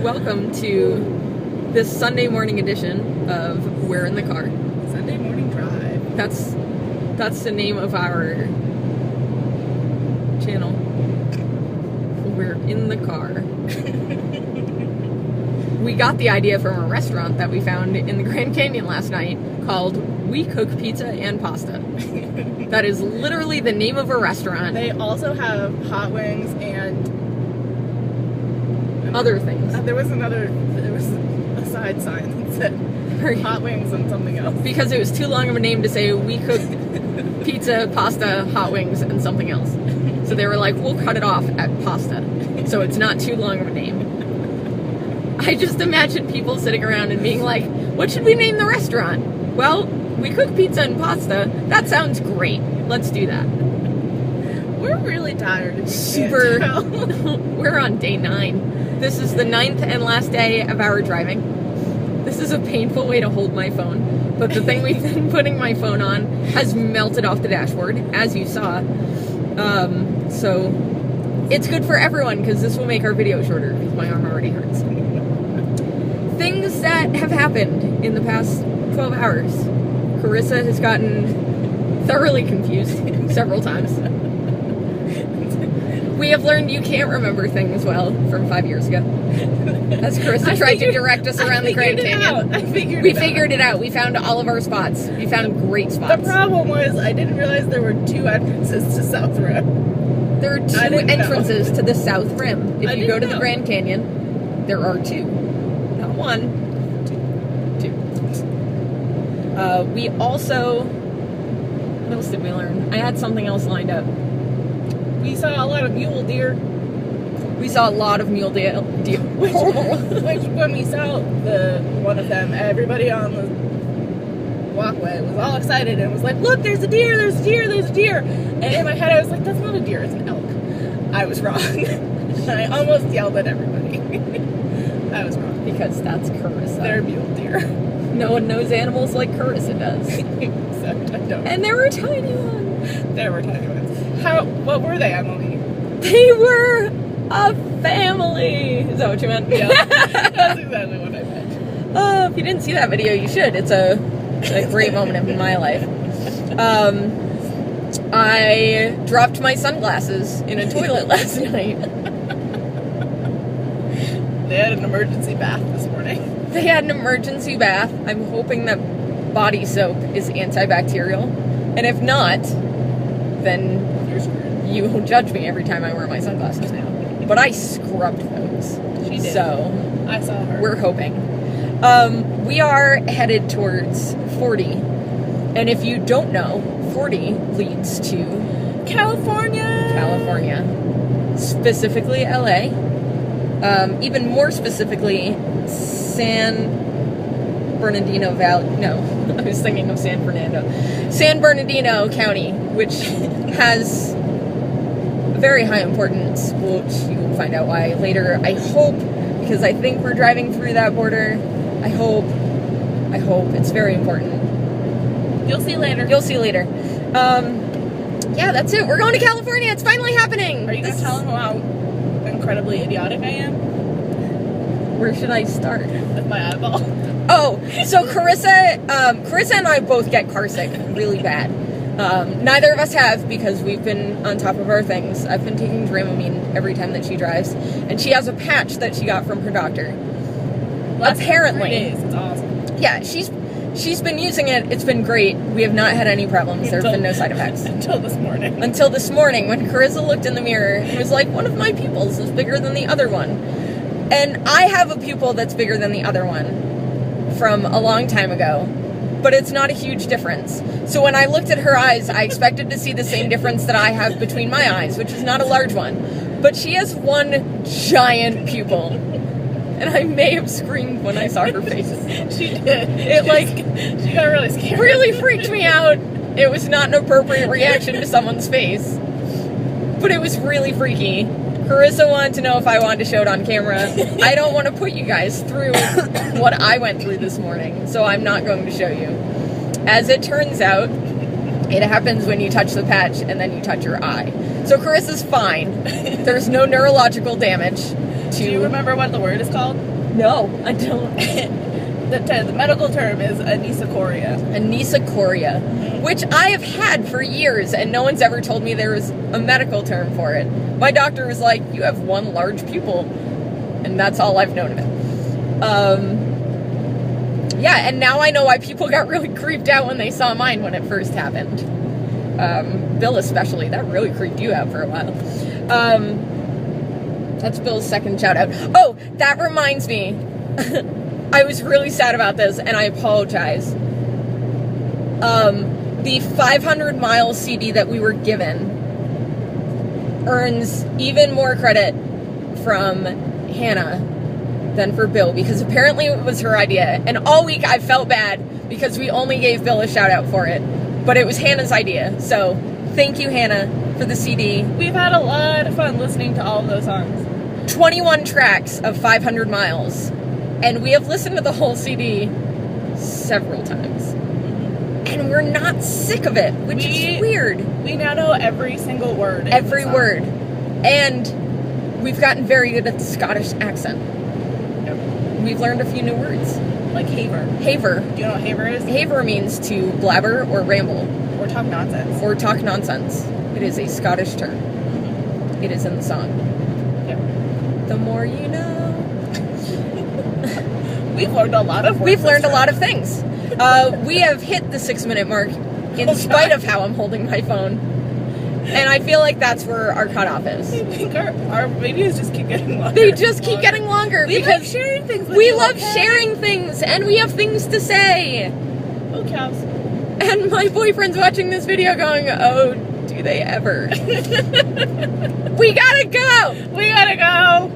welcome to this Sunday morning edition of We're in the Car. Sunday morning drive. That's the name of our channel. We're in the car. We got the idea from a restaurant that we found in the Grand Canyon last night called We Cook Pizza and Pasta. That is literally the name of a restaurant. They also have hot wings and other things. There was a side sign that said hot wings and something else. Because it was too long of a name to say We Cook Pizza, Pasta, Hot Wings, and something else. So they were like, we'll cut it off at pasta. So it's not too long of a name. I just imagine people sitting around and being like, what should we name the restaurant? Well, We Cook Pizza and Pasta. That sounds great. Let's do that. We're really tired. Super. We're on day 9. This is the 9th and last day of our driving. This is a painful way to hold my phone, but the thing we've been putting my phone on has melted off the dashboard, as you saw. So it's good for everyone because this will make our video shorter because my arm already hurts. Things that have happened in the past 12 hours. Carissa has gotten thoroughly confused several times. We have learned you can't remember things well from 5 years ago. As Carissa tried to direct us around the Grand Canyon. We figured it out. We found all of our spots. We found great spots. The problem was I didn't realize there were 2 entrances to South Rim. There are 2 entrances to the South Rim. If you go to the Grand Canyon, there are 2. Not 1. 2. We also... What else did we learn? I had something else lined up. We saw a lot of mule deer. We saw a lot of mule deer. Which when we saw one of them, everybody on the walkway was all excited and was like, look, there's a deer, there's a deer, there's a deer. And in my head I was like, that's not a deer, it's an elk. I was wrong. And I almost yelled at everybody. I was wrong. Because that's Carissa. They're mule deer. No one knows animals like Carissa does. Except I don't. And there were tiny ones. There were tiny ones. What were they, Emily? They were a family. Is that what you meant? Yeah, that's exactly what I meant. If you didn't see that video, you should. It's a great moment in my life. I dropped my sunglasses in a toilet last night. They had an emergency bath this morning. They had an emergency bath. I'm hoping that body soap is antibacterial. And if not, then you will judge me every time I wear my sunglasses now. But I scrubbed those. She did. So I saw her. We're hoping. We are headed towards 40. And if you don't know, 40 leads to California. Specifically LA. Even more specifically, San Bernardino Valley. No, I was thinking of San Fernando. San Bernardino County, which has very high importance, which you will find out why later. I hope, because I think we're driving through that border. I hope. It's very important. You'll see later. Yeah, that's it. We're going to California. It's finally happening. Are you going to tell them how incredibly idiotic I am? Where should I start? With my eyeball. Oh, so Carissa and I both get car sick really bad. Neither of us have because we've been on top of our things. I've been taking Dramamine every time that she drives, and she has a patch that she got from her doctor. Apparently, 3 days. It's awesome. Yeah, she's been using it. It's been great. We have not had any problems. There have been no side effects until this morning. Until this morning, when Carissa looked in the mirror and was like, "One of my pupils is bigger than the other one," and I have a pupil that's bigger than the other one from a long time ago. But it's not a huge difference. So when I looked at her eyes, I expected to see the same difference that I have between my eyes, which is not a large one. But she has one giant pupil. And I may have screamed when I saw her face. She did. She got really scared. Really freaked me out. It was not an appropriate reaction to someone's face. But it was really freaky. Carissa wanted to know if I wanted to show it on camera. I don't want to put you guys through what I went through this morning, so I'm not going to show you. As it turns out, it happens when you touch the patch and then you touch your eye. So Carissa's fine. There's no neurological damage. Do you remember what the word is called? No, I don't. The medical term is anisocoria. Anisocoria, which I have had for years, and no one's ever told me there was a medical term for it. My doctor was like, you have one large pupil, and that's all I've known of it. Yeah, and now I know why people got really creeped out when they saw mine when it first happened. Bill especially, that really creeped you out for a while. That's Bill's second shout out. Oh, that reminds me. I was really sad about this, and I apologize. The 500-mile CD that we were given earns even more credit from Hannah than for Bill, because apparently it was her idea. And all week I felt bad because we only gave Bill a shout out for it, but it was Hannah's idea. So thank you, Hannah, for the CD. We've had a lot of fun listening to all of those songs. 21 tracks of 500 miles. And we have listened to the whole CD several times. And we're not sick of it, which is weird. We now know every single word. Every word. And we've gotten very good at the Scottish accent. Yep. We've learned a few new words. Like haver. Haver. Do you know what haver is? Haver means to blabber or ramble. Or talk nonsense. Or talk nonsense. It is a Scottish term. It is in the song. Yep. The more you know. We've learned a lot of words. We've learned a lot of things. We have hit the 6-minute mark in spite of how I'm holding my phone. And I feel like that's where our cutoff is. I think our videos just keep getting longer. They just keep getting longer we because love sharing things with we you, love okay? sharing things, and we have things to say. Oh, cows. And my boyfriend's watching this video going, oh, do they ever? We gotta go! We gotta go!